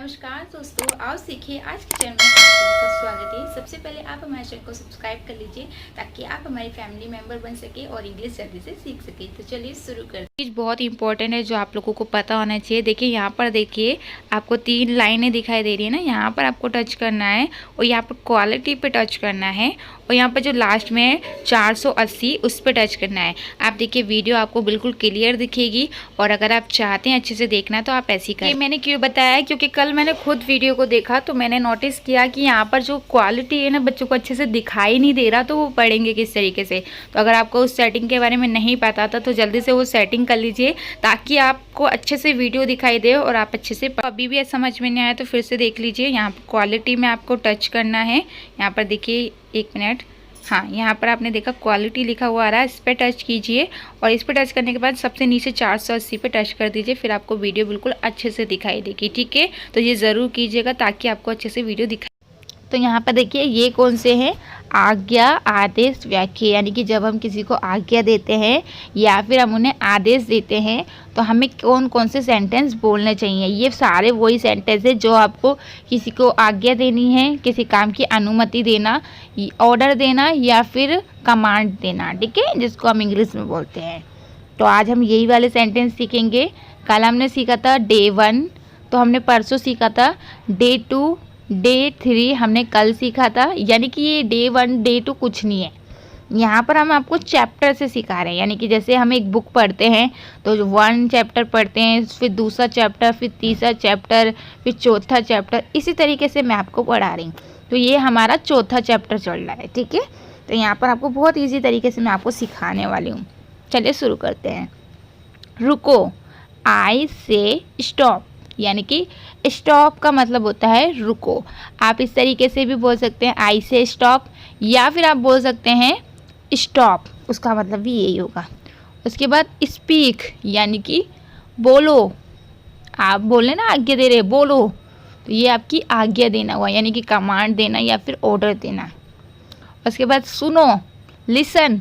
नमस्कार दोस्तों, आओ सीखिए। आज के चैनल में आप सभी का स्वागत है। सबसे पहले आप हमारे चैनल को सब्सक्राइब कर लीजिए ताकि आप हमारी फैमिली मेंबर बन सके और इंग्लिश जल्दी से सीख सके। तो चलिए शुरू करते हैं। चीज़ बहुत इंपॉर्टेंट है जो आप लोगों को पता होना चाहिए। देखिए यहाँ पर, देखिए आपको 3 लाइनें दिखाई दे रही है ना। यहाँ पर आपको टच करना है और यहाँ पर क्वालिटी पे टच करना है और यहाँ पर जो लास्ट में है 480 उस पर टच करना है। आप देखिए वीडियो आपको बिल्कुल क्लियर दिखेगी और अगर आप चाहते हैं अच्छे से देखना तो आप ऐसे ही करें। ये मैंने क्यों बताया है, क्योंकि कल मैंने खुद वीडियो को देखा तो मैंने नोटिस किया कि यहाँ पर जो क्वालिटी है ना बच्चों को अच्छे से दिखाई नहीं दे रहा, तो वो पढ़ेंगे किस तरीके से। तो अगर आपको उस सेटिंग के बारे में नहीं पता था तो जल्दी से वो सेटिंग कर लीजिए ताकि आपको अच्छे से वीडियो दिखाई दे और आप अच्छे से अभी भी समझ में नहीं आया तो फिर से देख लीजिए। यहाँ पर क्वालिटी में आपको टच करना है। यहाँ पर देखिए, 1 मिनट, हाँ यहाँ पर आपने देखा क्वालिटी लिखा हुआ आ रहा है, इस पर टच कीजिए और इस पर टच करने के बाद सबसे नीचे 480 पे टच कर दीजिए। फिर आपको वीडियो बिल्कुल अच्छे से दिखाई देगी। ठीक है, तो ये ज़रूर कीजिएगा ताकि आपको अच्छे से वीडियो दिखाई। तो यहाँ पर देखिए ये कौन से हैं, आज्ञा, आदेश, वाक्य। यानी कि जब हम किसी को आज्ञा देते हैं या फिर हम उन्हें आदेश देते हैं तो हमें कौन कौन से सेंटेंस बोलने चाहिए। ये सारे वही सेंटेंस है जो आपको किसी को आज्ञा देनी है, किसी काम की अनुमति देना, ऑर्डर देना या फिर कमांड देना। ठीक है, जिसको हम इंग्लिश में बोलते हैं। तो आज हम यही वाले सेंटेंस सीखेंगे। कल हमने सीखा था डे 1, तो हमने परसों सीखा था डे 2, डे 3 हमने कल सीखा था। यानी कि ये डे 1 डे 2 कुछ नहीं है, यहाँ पर हम आपको चैप्टर से सिखा रहे हैं। यानी कि जैसे हम एक बुक पढ़ते हैं तो 1 चैप्टर पढ़ते हैं, फिर दूसरा चैप्टर, फिर तीसरा चैप्टर, फिर चौथा चैप्टर, इसी तरीके से मैं आपको पढ़ा रही हूँ। तो ये हमारा चौथा चैप्टर चल रहा है। ठीक है, तो यहाँ पर आपको बहुत ईजी तरीके से मैं आपको सिखाने वाली हूँ। चलिए शुरू करते हैं। रुको, आई से स्टॉप। यानी कि स्टॉप का मतलब होता है रुको। आप इस तरीके से भी बोल सकते हैं, आई से स्टॉप, या फिर आप बोल सकते हैं स्टॉप, उसका मतलब भी यही होगा। उसके बाद स्पीक, यानी कि बोलो। आप बोले ना आज्ञा दे रहे, बोलो, तो ये आपकी आज्ञा देना हुआ, यानी कि कमांड देना या फिर ऑर्डर देना। उसके बाद सुनो, लिसन,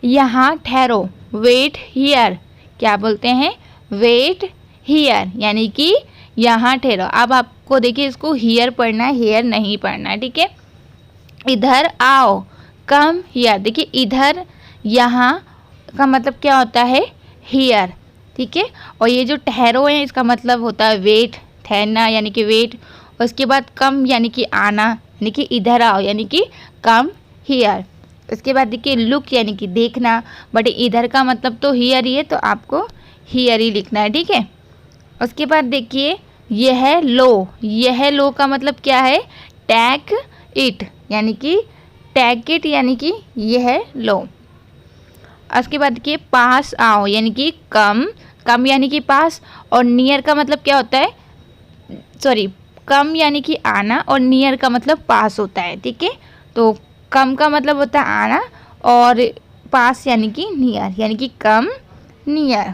यहाँ ठहरो, वेट हियर। क्या बोलते हैं, वेट हियर, यानी कि यहाँ ठहरो। अब आपको देखिए इसको हियर पढ़ना है, हेयर नहीं पढ़ना है। ठीक है, इधर आओ, कम हियर। देखिए इधर, यहाँ का मतलब क्या होता है, हियर। ठीक है, और ये जो ठहरो है इसका मतलब होता है वेट, ठहरना यानी कि वेट। उसके बाद कम यानी कि आना, यानी कि इधर आओ, यानी कि कम हियर। उसके बाद देखिए लुक, यानी कि देखना, बट इधर का मतलब तो हियर ही है, तो आपको हियर ही लिखना है। ठीक है, उसके बाद देखिए यह लो। यह लो का मतलब क्या है, टेक इट, यानी कि टेक इट, यानी कि यह लो। उसके बाद देखिए पास आओ, यानी कि कम, कम यानी कि पास, और नियर का मतलब क्या होता है, सॉरी, कम यानी कि आना और नियर का मतलब पास होता है। ठीक है, तो कम का मतलब होता है आना और पास यानी कि नियर, यानी कि कम, नियर।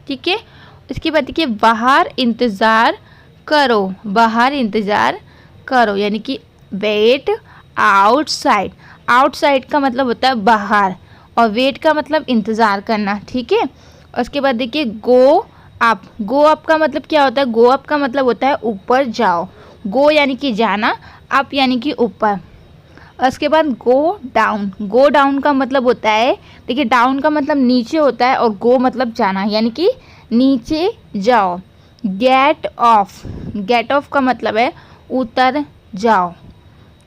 ठीक है, इसके बाद देखिए बाहर इंतज़ार करो। बाहर इंतज़ार करो, यानी कि वेट आउटसाइड। आउटसाइड का मतलब होता है बाहर और वेट का मतलब इंतज़ार करना। ठीक है, उसके बाद देखिए गो अप। गो अप का मतलब क्या होता है, गो अप का मतलब होता है ऊपर जाओ। गो यानी कि जाना, अप यानी कि ऊपर। उसके बाद गो डाउन। गो डाउन का मतलब होता है, देखिए डाउन का मतलब नीचे होता है और गो मतलब जाना, यानी कि नीचे जाओ। Gate of. गेट ऑफ का मतलब है उतर जाओ।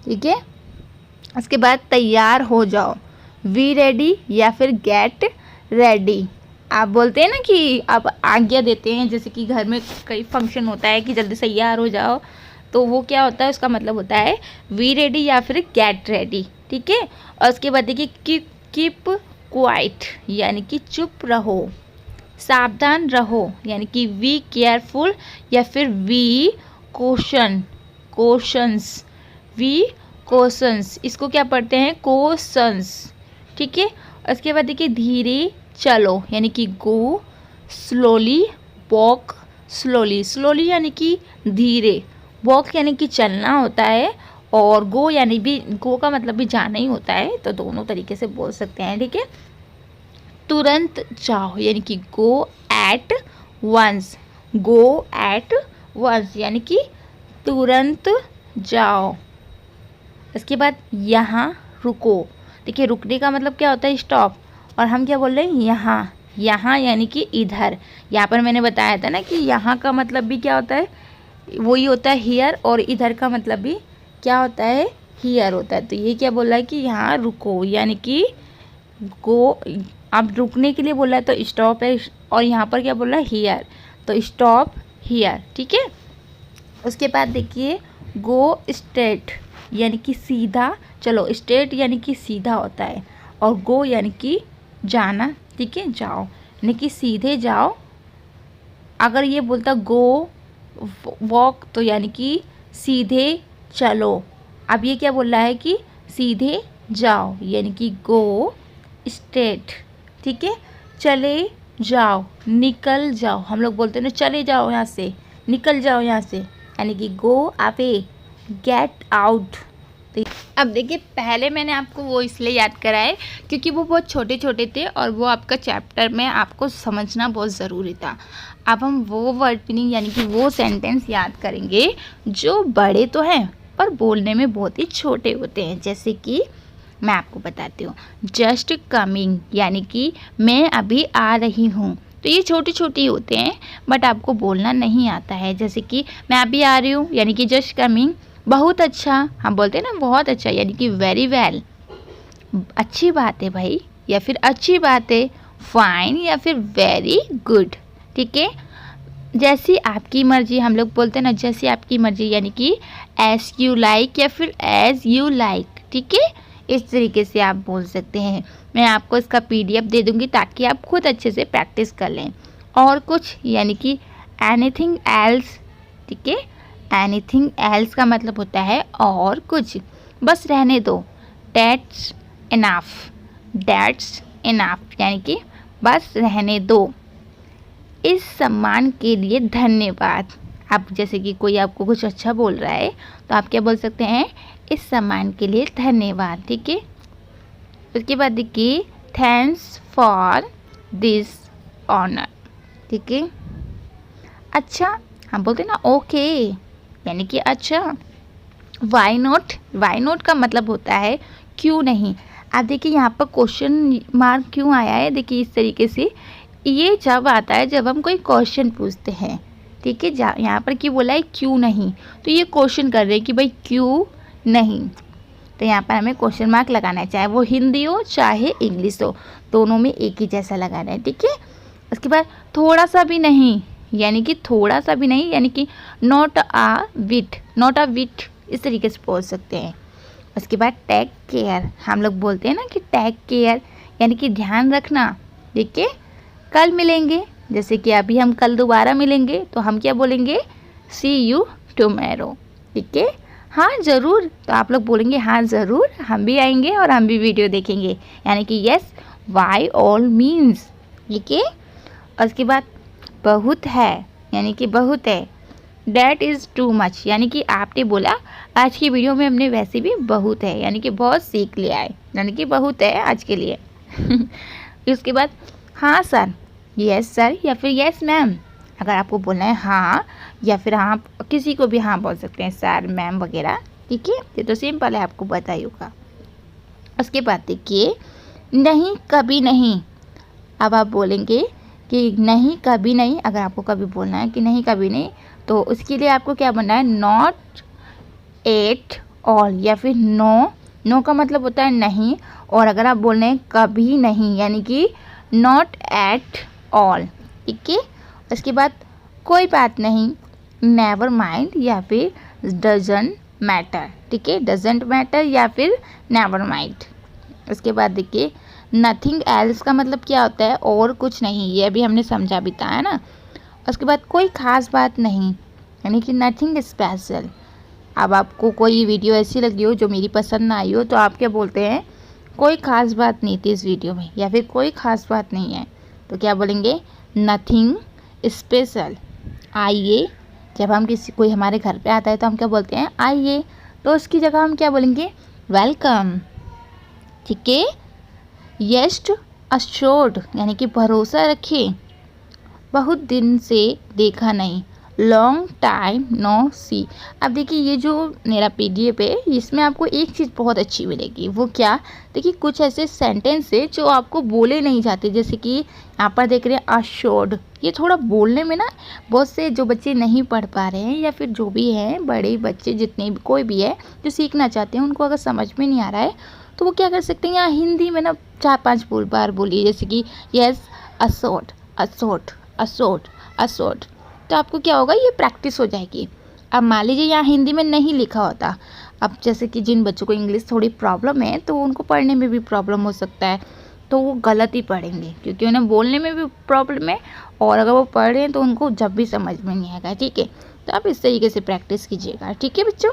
ठीक है, उसके बाद तैयार हो जाओ, वी रेडी या फिर गेट रेडी। आप बोलते हैं ना कि आप आज्ञा देते हैं, जैसे कि घर में कई फंक्शन होता है कि जल्दी से तैयार हो जाओ, तो वो क्या होता है, उसका मतलब होता है वी रेडी या फिर गेट रेडी। ठीक है, और उसके बाद देखिए कीप क्वाइट, यानी कि चुप रहो। सावधान रहो, यानी कि वी केयरफुल या फिर we question, questions, we questions, इसको क्या पढ़ते हैं, क्वेश्चंस। ठीक है, उसके बाद देखिए धीरे चलो, यानी कि गो स्लोली, वॉक स्लोली। स्लोली यानी कि धीरे, वॉक यानी कि चलना होता है, और गो यानी भी, गो का मतलब भी जाना ही होता है, तो दोनों तरीके से बोल सकते हैं। ठीक है, तुरंत जाओ, यानी कि go at once, go at once यानी कि तुरंत जाओ। इसके बाद यहाँ रुको। देखिए रुकने का मतलब क्या होता है, स्टॉप। और हम क्या बोल रहे हैं, यहाँ। यहाँ यानी कि इधर। यहाँ पर मैंने बताया था ना कि यहाँ का मतलब भी क्या होता है, वही होता है हियर, और इधर का मतलब भी क्या होता है, हियर होता है। तो ये क्या बोल रहा है कि यहाँ रुको यानी कि गो। अब रुकने के लिए बोला है तो स्टॉप है, और यहाँ पर क्या बोल रहा है, हियर, तो स्टॉप हियर। ठीक है। उसके बाद देखिए गो स्ट्रेट यानी कि सीधा चलो। स्ट्रेट यानी कि सीधा होता है, और गो यानी कि जाना। ठीक है, जाओ यानी कि सीधे जाओ। अगर ये बोलता गो वॉक तो यानी कि सीधे चलो। अब ये क्या बोल रहा है कि सीधे जाओ यानी कि गो स्ट्रेट। ठीक है, चले जाओ, निकल जाओ। हम लोग बोलते हैं ना चले जाओ यहाँ से, निकल जाओ यहाँ से, यानी कि गो अवे, गेट आउट। तो अब देखिए पहले मैंने आपको वो इसलिए याद कराए क्योंकि वो बहुत छोटे छोटे थे और वो आपका चैप्टर में आपको समझना बहुत ज़रूरी था। अब हम वो वर्ड मीनिंग यानी कि वो सेंटेंस याद करेंगे जो बड़े तो हैं पर बोलने में बहुत ही छोटे होते हैं। जैसे कि मैं आपको बताती हूँ, जस्ट कमिंग यानी कि मैं अभी आ रही हूँ। तो ये छोटे छोटे होते हैं बट आपको बोलना नहीं आता है। जैसे कि मैं अभी आ रही हूँ यानी कि जस्ट कमिंग। बहुत अच्छा, हम बोलते हैं ना बहुत अच्छा यानी कि वेरी वेल, अच्छी बात है भाई, या फिर अच्छी बात है, फाइन, या फिर वेरी गुड। ठीक है, जैसी आपकी मर्जी, हम लोग बोलते हैं ना जैसी आपकी मर्जी यानी कि एज यू लाइक या फिर एज यू लाइक। ठीक है, इस तरीके से आप बोल सकते हैं। मैं आपको इसका PDF दे दूंगी ताकि आप खुद अच्छे से प्रैक्टिस कर लें। और कुछ यानी कि एनीथिंग एल्स। ठीक है, एनीथिंग एल्स का मतलब होता है और कुछ, बस रहने दो। डेट्स इनफ, डेट्स इनफ यानी कि बस रहने दो। इस सम्मान के लिए धन्यवाद। आप जैसे कि कोई आपको कुछ अच्छा बोल रहा है तो आप क्या बोल सकते हैं, इस सम्मान के लिए धन्यवाद। ठीक है, उसके बाद देखिए थैंक्स फॉर दिस ऑनर। ठीक है, अच्छा, हम बोलते हैं ना ओके यानी कि अच्छा। वाई नॉट, वाई नॉट का मतलब होता है क्यों नहीं। आप देखिए यहाँ पर क्वेश्चन मार्क क्यों आया है, देखिए इस तरीके से ये जब आता है जब हम कोई क्वेश्चन पूछते हैं। ठीक है, यहाँ पर क्यों बोला है, क्यों नहीं, तो ये क्वेश्चन कर रहे हैं कि भाई क्यों नहीं। तो यहाँ पर हमें क्वेश्चन मार्क लगाना है, चाहे वो हिंदी हो चाहे इंग्लिश हो, दोनों में एक ही जैसा लगाना है। ठीक है, उसके बाद थोड़ा सा भी नहीं यानी कि थोड़ा सा भी नहीं यानी कि not a wit, not a विट, इस तरीके से बोल सकते हैं। उसके बाद टेक केयर, हम लोग बोलते हैं ना कि टेक केयर यानी कि ध्यान रखना। देखिए कल मिलेंगे, जैसे कि अभी हम कल दोबारा मिलेंगे तो हम क्या बोलेंगे, सी यू टुमारो। ठीक है, हाँ ज़रूर, तो आप लोग बोलेंगे हाँ ज़रूर, हम भी आएंगे और हम भी वीडियो देखेंगे, यानी कि यस, बाय ऑल मीन्स। ठीक है, और उसके बाद बहुत है यानी कि बहुत है। डैट इज़ टू मच यानी कि आपने बोला आज की वीडियो में हमने वैसे भी बहुत है यानी कि बहुत सीख लिया है, यानी कि बहुत है आज के लिए। उसके बाद हाँ सर, यस सर, या फिर यस मैम। अगर आपको बोलना है हाँ, या फिर हाँ किसी को भी हाँ बोल सकते हैं, सर मैम वगैरह। ठीक है, ये तो सिंपल है, आपको पता ही होगा। उसके बाद देखिए नहीं कभी नहीं। अब आप बोलेंगे कि नहीं कभी नहीं, अगर आपको कभी बोलना है कि नहीं कभी नहीं तो उसके लिए आपको क्या बनना है, नॉट एट ऑल या फिर नो। नो का मतलब होता है नहीं, और अगर आप बोल रहे हैं कभी नहीं यानी कि नॉट एट ऑल। ठीक है, उसके बाद कोई बात नहीं, नेवर माइंड या फिर डजंट मैटर। ठीक है, डजंट मैटर या फिर नेवर माइंड। उसके बाद देखिए नथिंग एल्स का मतलब क्या होता है, और कुछ नहीं, ये भी हमने समझा भी था, है ना। उसके बाद कोई ख़ास बात नहीं यानी कि नथिंग स्पेशल। अब आपको कोई वीडियो ऐसी लगी हो जो मेरी पसंद ना आई हो तो आप क्या बोलते हैं, कोई ख़ास बात नहीं थी इस वीडियो में, या फिर कोई ख़ास बात नहीं है, तो क्या बोलेंगे, नथिंग स्पेशल। आइए, जब हम किसी कोई हमारे घर पे आता है तो हम क्या बोलते हैं, आइए, तो उसकी जगह हम क्या बोलेंगे, वेलकम। ठीक है, येस्ट अश्योर्ड यानी कि भरोसा रखें। बहुत दिन से देखा नहीं, लॉन्ग टाइम नो सी। अब देखिए ये जो मेरा PDF है इसमें आपको एक चीज़ बहुत अच्छी मिलेगी, वो क्या, देखिए कुछ ऐसे सेंटेंस है जो आपको बोले नहीं जाते, जैसे कि यहाँ पर देख रहे हैं अशोर्ड। ये थोड़ा बोलने में ना बहुत से जो बच्चे नहीं पढ़ पा रहे हैं या फिर जो भी हैं बड़े बच्चे जितने भी कोई भी है जो सीखना चाहते हैं, उनको अगर समझ में नहीं आ रहा है तो वो क्या कर सकते हैं, यहाँ हिंदी में ना 4-5 बार बोलिए, जैसे कि यस असोट असोट असोट असोट। तो आपको क्या होगा, ये प्रैक्टिस हो जाएगी। अब मान लीजिए यहाँ हिंदी में नहीं लिखा होता, अब जैसे कि जिन बच्चों को इंग्लिश थोड़ी प्रॉब्लम है तो उनको पढ़ने में भी प्रॉब्लम हो सकता है, तो वो गलत ही पढ़ेंगे क्योंकि उन्हें बोलने में भी प्रॉब्लम है और अगर वो पढ़ रहे हैं तो उनको जब भी समझ में नहीं आएगा। ठीक है, तो आप इस तरीके से प्रैक्टिस कीजिएगा। ठीक है बच्चों।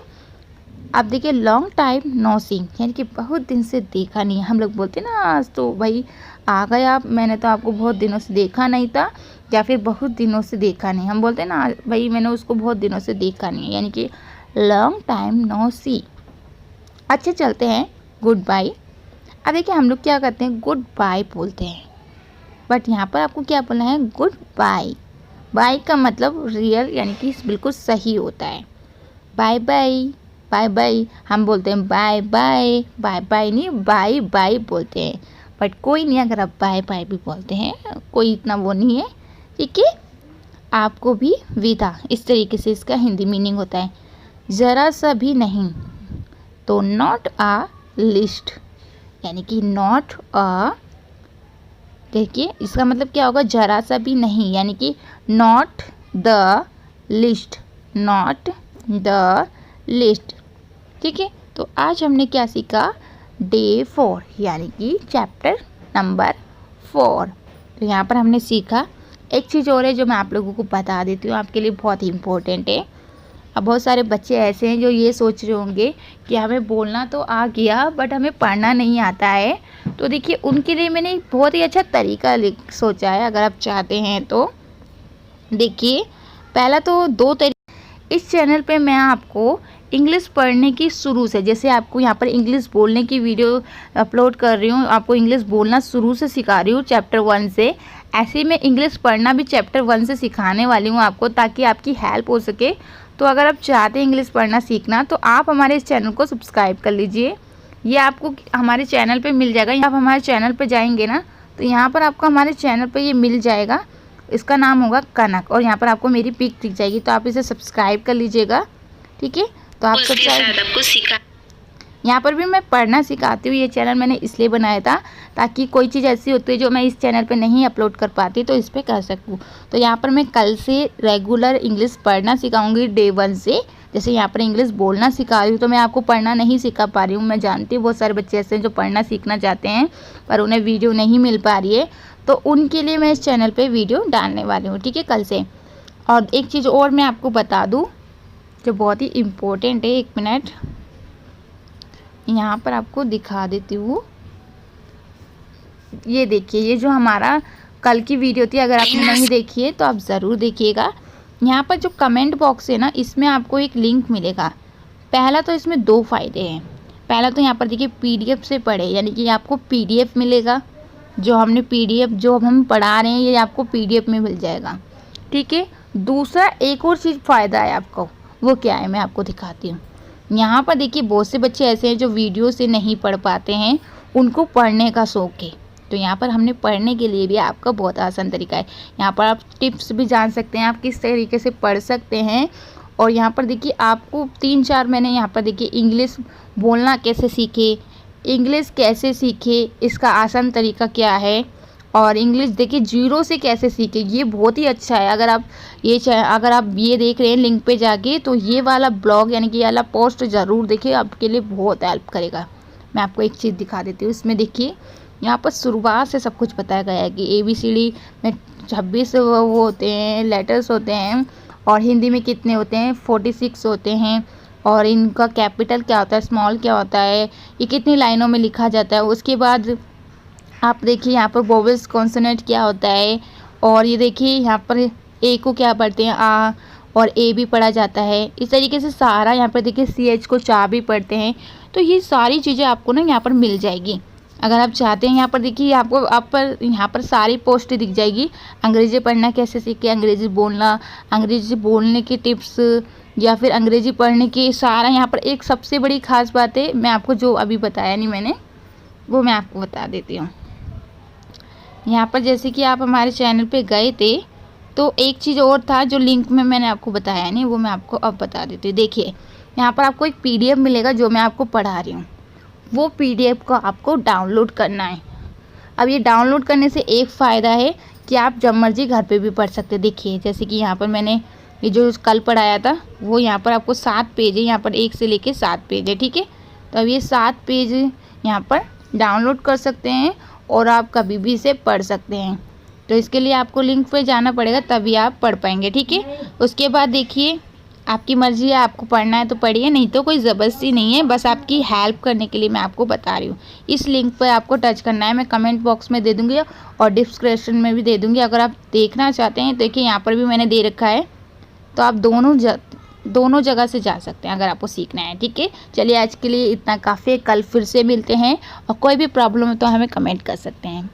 आप देखिए लॉन्ग टाइम नो सी, यानी कि बहुत दिन से देखा नहीं है। हम लोग बोलते हैं ना आज तो भाई आ गए आप, मैंने तो आपको बहुत दिनों से देखा नहीं था, या फिर बहुत दिनों से देखा नहीं, हम बोलते हैं ना भाई मैंने उसको बहुत दिनों से देखा नहीं है, यानी कि लॉन्ग टाइम नो सी। अच्छे चलते हैं गुड बाय। अब देखिए हम लोग क्या करते हैं, गुड बाय बोलते हैं, बट यहाँ पर आपको क्या बोलना है, गुड बाय। बाय का मतलब रियल यानी कि बिल्कुल सही होता है। बाय बाय, बाय बाय हम बोलते हैं बाय बाय, बाय बाय नहीं बाय बाय बोलते हैं, बट कोई नहीं अगर आप बाय बाय भी बोलते हैं, कोई इतना वो नहीं है। ठीक है, आपको भी विदा, इस तरीके से इसका हिंदी मीनिंग होता है। ज़रा सा भी नहीं तो नॉट अ लिस्ट, यानी कि नॉट अ, देखिए इसका मतलब क्या होगा, ज़रा सा भी नहीं यानी कि not the list, not the list. ठीक है, तो आज हमने क्या सीखा, डे 4 यानी कि चैप्टर नंबर 4। तो यहाँ पर हमने सीखा एक चीज़ और है जो मैं आप लोगों को बता देती हूँ, आपके लिए बहुत ही इम्पोर्टेंट है। अब बहुत सारे बच्चे ऐसे हैं जो ये सोच रहे होंगे कि हमें बोलना तो आ गया बट हमें पढ़ना नहीं आता है, तो देखिए उनके लिए मैंने एक बहुत ही अच्छा तरीका सोचा है। अगर आप चाहते हैं तो देखिए, पहला तो 2 तरीके, इस चैनल पे मैं आपको इंग्लिश पढ़ने की शुरू से, जैसे आपको यहाँ पर इंग्लिश बोलने की वीडियो अपलोड कर रही हूँ, आपको इंग्लिश बोलना शुरू से सिखा रही हूँ चैप्टर 1 से, ऐसे ही मैं इंग्लिश पढ़ना भी चैप्टर 1 से सिखाने वाली हूँ आपको, ताकि आपकी हेल्प हो सके। तो अगर आप चाहते हैं इंग्लिश पढ़ना सीखना तो आप हमारे इस चैनल को सब्सक्राइब कर लीजिए, ये आपको हमारे चैनल पे मिल जाएगा। आप हमारे चैनल पे जाएंगे ना तो यहाँ पर आपको हमारे चैनल पे ये मिल जाएगा, इसका नाम होगा कनक, और यहाँ पर आपको मेरी पिक दिख जाएगी, तो आप इसे सब्सक्राइब कर लीजिएगा। ठीक है, तो आप सब्सक्राइब, यहाँ पर भी मैं पढ़ना सिखाती हूँ। ये चैनल मैंने इसलिए बनाया था ताकि कोई चीज़ ऐसी होती है जो मैं इस चैनल पे नहीं अपलोड कर पाती तो इस पर कर सकूँ। तो यहाँ पर मैं कल से रेगुलर इंग्लिश पढ़ना सिखाऊंगी डे 1 से। जैसे यहाँ पर इंग्लिश बोलना सिखा रही हूँ तो मैं आपको पढ़ना नहीं सिखा पा रही हूँ, मैं जानती हूँ बहुत सारे बच्चे ऐसे हैं जो पढ़ना सीखना चाहते हैं पर उन्हें वीडियो नहीं मिल पा रही है, तो उनके लिए मैं इस चैनल पर वीडियो डालने वाली हूँ। ठीक है, कल से। और एक चीज़ और मैं आपको बता दूँ जो बहुत ही इम्पोर्टेंट है, 1 मिनट यहाँ पर आपको दिखा देती हूँ। ये देखिए, ये जो हमारा कल की वीडियो थी, अगर आपने नहीं देखी है तो आप ज़रूर देखिएगा। यहाँ पर जो कमेंट बॉक्स है ना, इसमें आपको एक लिंक मिलेगा। पहला तो इसमें 2 फ़ायदे हैं। पहला तो यहाँ पर देखिए PDF से पढ़े, यानी कि आपको PDF मिलेगा, जो हमने PDF जो हम पढ़ा रहे हैं ये आपको PDF में मिल जाएगा। ठीक है, दूसरा एक और चीज़ फ़ायदा है आपको, वो क्या है मैं आपको दिखाती हूँ। यहाँ पर देखिए बहुत से बच्चे ऐसे हैं जो वीडियो से नहीं पढ़ पाते हैं, उनको पढ़ने का शौक़ है, तो यहाँ पर हमने पढ़ने के लिए भी आपका बहुत आसान तरीका है। यहाँ पर आप टिप्स भी जान सकते हैं आप किस तरीके से पढ़ सकते हैं। और यहाँ पर देखिए आपको 3-4 मैंने यहाँ पर देखिए इंग्लिश बोलना कैसे सीखे, इंग्लिश कैसे सीखे, इसका आसान तरीका क्या है, और इंग्लिश देखिए 0 से कैसे सीखे, ये बहुत ही अच्छा है। अगर आप ये देख रहे हैं लिंक पे जाके तो ये वाला ब्लॉग यानी कि ये वाला पोस्ट ज़रूर देखिए, आपके लिए बहुत हेल्प करेगा। मैं आपको एक चीज़ दिखा देती हूँ, इसमें देखिए यहाँ पर शुरुआत से सब कुछ बताया गया है कि ABCD में 26 वो होते हैं लेटर्स होते हैं, और हिंदी में कितने होते हैं 46 होते हैं, और इनका कैपिटल क्या होता है, स्मॉल क्या होता है, ये कितनी लाइनों में लिखा जाता है। उसके बाद आप देखिए यहाँ पर वोवेल्स कॉन्सोनेंट क्या होता है, और ये देखिए यहाँ पर A को क्या पढ़ते हैं आ, और A भी पढ़ा जाता है। इस तरीके से सारा यहाँ पर देखिए CH को चा भी पढ़ते हैं। तो ये सारी चीज़ें आपको ना यहाँ पर मिल जाएगी। अगर आप चाहते हैं, यहाँ पर देखिए आपको यहाँ पर सारी पोस्ट दिख जाएगी। अंग्रेजी पढ़ना कैसे सीखें, अंग्रेजी बोलना, अंग्रेजी बोलने की टिप्स, या फिर अंग्रेजी पढ़ने की सारा। यहाँ पर एक सबसे बड़ी खास बात है, मैं आपको जो अभी बताया नहीं मैंने, वो मैं आपको बता देती हूँ। यहाँ पर जैसे कि आप हमारे चैनल पे गए थे तो एक चीज़ और था जो लिंक में मैंने आपको बताया नहीं, वो मैं आपको अब बता देती हूँ। देखिए यहाँ पर आपको एक PDF मिलेगा जो मैं आपको पढ़ा रही हूँ। वो PDF को आपको डाउनलोड करना है। अब ये डाउनलोड करने से एक फ़ायदा है कि आप जब मर्जी घर पे भी पढ़ सकते हैं। देखिए जैसे कि यहाँ पर मैंने ये जो कल पढ़ाया था वो यहाँ पर आपको 7 पेज है, यहाँ पर 1 से लेके 7 पेज है, ठीक है। तो अब ये 7 पेज यहाँ पर डाउनलोड कर सकते हैं और आप कभी भी इसे पढ़ सकते हैं। तो इसके लिए आपको लिंक पे जाना पड़ेगा, तभी आप पढ़ पाएंगे, ठीक है। उसके बाद देखिए आपकी मर्ज़ी है, आपको पढ़ना है तो पढ़िए, नहीं तो कोई ज़बरदस्ती नहीं है, बस आपकी हेल्प करने के लिए मैं आपको बता रही हूँ। इस लिंक पर आपको टच करना है, मैं कमेंट बॉक्स में दे दूँगी और डिस्क्रिप्शन में भी दे दूँगी। अगर आप देखना चाहते हैं तो देखिए यहाँ पर भी मैंने दे रखा है, तो आप दोनों जगह से जा सकते हैं अगर आपको सीखना है, ठीक है। चलिए आज के लिए इतना काफ़ी है, कल फिर से मिलते हैं और कोई भी प्रॉब्लम है तो हमें कमेंट कर सकते हैं।